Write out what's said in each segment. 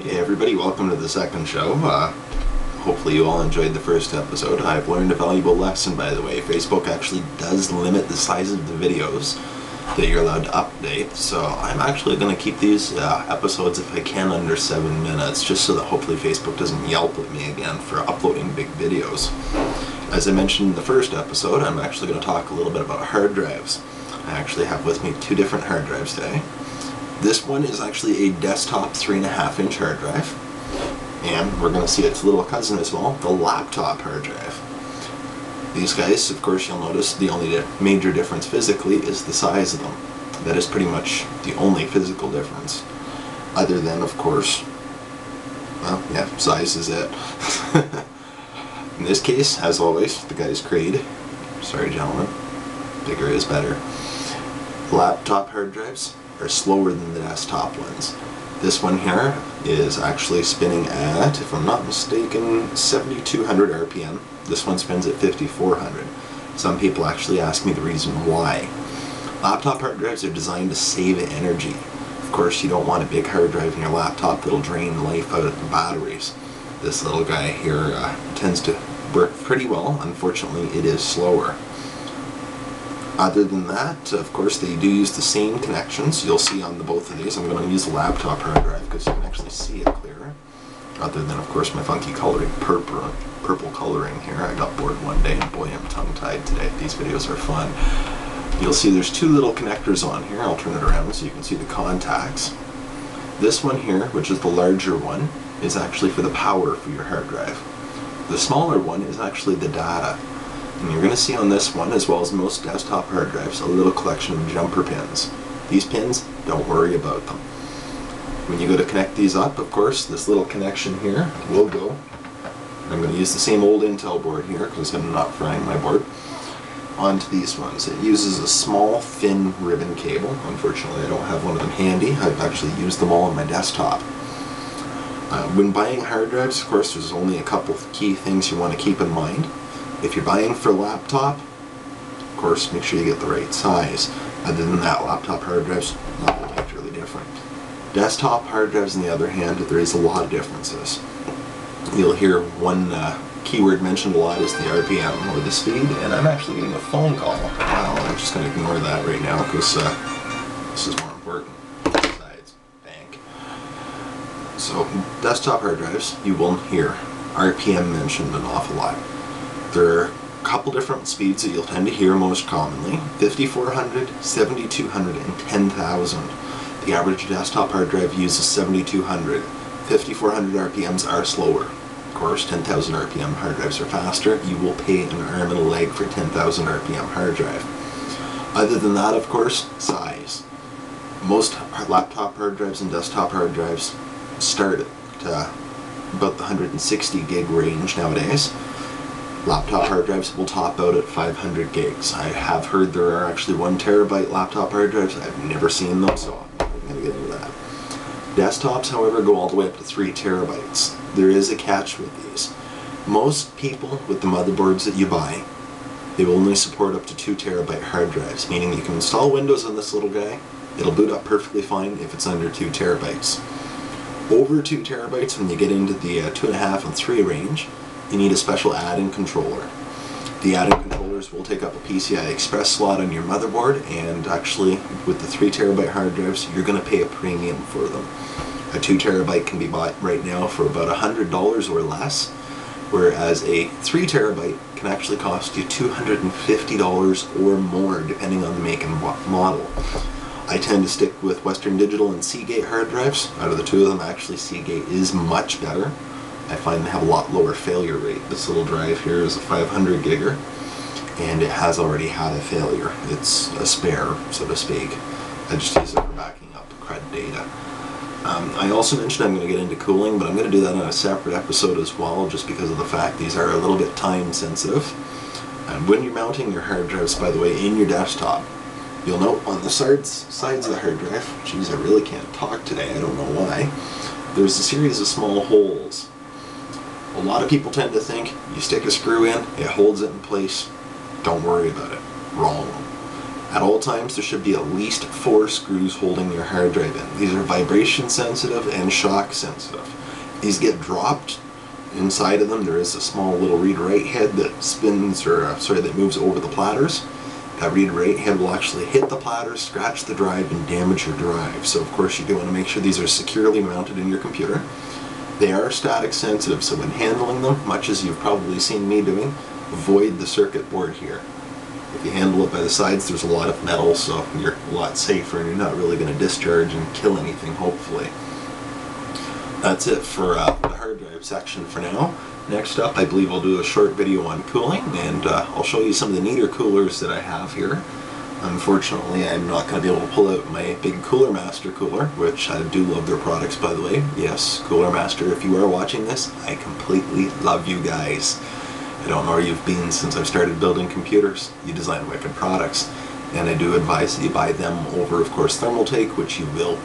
Hey everybody, welcome to the second show. Hopefully you all enjoyed the first episode. I've learned a valuable lesson, by the way. Facebook actually does limit the size of the videos that you're allowed to update, so I'm actually going to keep these episodes, if I can, under 7 minutes, just so that hopefully Facebook doesn't Yelp at me again for uploading big videos. As I mentioned in the first episode, I'm actually going to talk a little bit about hard drives. I actually have with me 2 different hard drives today. This one is actually a desktop 3.5-inch hard drive, and we're going to see its little cousin as well, the laptop hard drive. These guys, of course, you'll notice the only major difference physically is the size of them. That is pretty much the only physical difference, other than, of course, well, yeah, size is it. In this case, as always, the guy's Creed. Sorry, gentlemen, bigger is better. Laptop hard drives are slower than the desktop ones. This one here is actually spinning at, if I'm not mistaken, 7,200 RPM. This one spins at 5,400. Some people actually ask me the reason why. Laptop hard drives are designed to save energy. Of course, you don't want a big hard drive in your laptop that'll drain life out of the batteries. This little guy here tends to work pretty well. Unfortunately, it is slower. Other than that, of course, they do use the same connections. You'll see on both of these. I'm going to use the laptop hard drive because you can actually see it clearer. Other than, of course, my funky coloring, purple coloring here. I got bored one day and boy, I'm tongue-tied today. These videos are fun. You'll see there's 2 little connectors on here. I'll turn it around so you can see the contacts. This one here, which is the larger one, is actually for the power for your hard drive. The smaller one is actually the data. And you're going to see on this one, as well as most desktop hard drives, a little collection of jumper pins. These pins, don't worry about them. When you go to connect these up, of course, this little connection here will go. I'm going to use the same old Intel board here because I'm not frying my board onto these ones. It uses a small, thin ribbon cable. Unfortunately, I don't have one of them handy. I've actually used them all on my desktop. When buying hard drives, of course, there's only a couple of key things you want to keep in mind. If you're buying for a laptop, of course, make sure you get the right size. Other than that, laptop hard drives, not particularly different. Desktop hard drives, on the other hand, there is a lot of differences. You'll hear one keyword mentioned a lot is the RPM, or the speed, and I'm actually getting a phone call. Wow, I'm just going to ignore that right now because this is more important. Besides, bank. So, desktop hard drives, you will hear RPM mentioned an awful lot. There are a couple different speeds that you'll tend to hear most commonly: 5,400, 7,200, and 10,000. The average desktop hard drive uses 7,200. 5,400 RPMs are slower. Of course, 10,000 RPM hard drives are faster. You will pay an arm and a leg for 10,000 RPM hard drive. Other than that, of course, size. Most laptop hard drives and desktop hard drives start at about the 160 gig range nowadays. Laptop hard drives will top out at 500 gigs. I have heard there are actually 1 terabyte laptop hard drives. I've never seen them, so I'm going to get into that. Desktops, however, go all the way up to 3 terabytes. There is a catch with these. Most people with the motherboards that you buy, they will only support up to 2 terabyte hard drives, meaning you can install Windows on this little guy. It'll boot up perfectly fine if it's under 2 terabytes. Over 2 terabytes, when you get into the 2.5 and 3 range, you need a special add-in controller. The add-in controllers will take up a PCI Express slot on your motherboard, and actually with the 3 terabyte hard drives, you're going to pay a premium for them. A 2 terabyte can be bought right now for about $100 or less, whereas a 3 terabyte can actually cost you $250 or more depending on the make and model. I tend to stick with Western Digital and Seagate hard drives. Out of the 2 of them, actually Seagate is much better. I find they have a lot lower failure rate. This little drive here is a 500 gigger, and it has already had a failure. It's a spare, so to speak. I just use it for backing up CRUD data. I also mentioned I'm going to get into cooling, but I'm going to do that on a separate episode as well, just because of the fact these are a little bit time sensitive. And when you're mounting your hard drives, by the way, in your desktop, you'll note on the sides of the hard drive, geez, I really can't talk today, I don't know why, there's a series of small holes. A lot of people tend to think you stick a screw in, it holds it in place, don't worry about it. Wrong. At all times, there should be at least 4 screws holding your hard drive in. These are vibration sensitive and shock sensitive. These get dropped. Inside of them, there is a small little read-write head that spins, that moves over the platters. That read-write head will actually hit the platters, scratch the drive, and damage your drive. So of course you do want to make sure these are securely mounted in your computer. They are static sensitive, so when handling them, much as you've probably seen me doing, avoid the circuit board here. If you handle it by the sides, there's a lot of metal, so you're a lot safer and you're not really going to discharge and kill anything, hopefully. That's it for the hard drive section for now. Next up, I believe I'll do a short video on cooling, and I'll show you some of the neater coolers that I have here. Unfortunately, I'm not going to be able to pull out my big Cooler Master cooler, which I do love their products, by the way. Yes, Cooler Master, if you are watching this, I completely love you guys. I don't know where you've been since I've started building computers. You design wicked products, and I do advise that you buy them over, of course, Thermaltake, which you will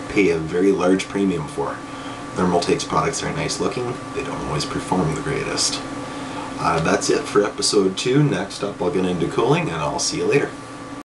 pay a very large premium for. Thermaltake's products are nice looking, they don't always perform the greatest. That's it for episode 2. Next up I'll get into cooling, and I'll see you later.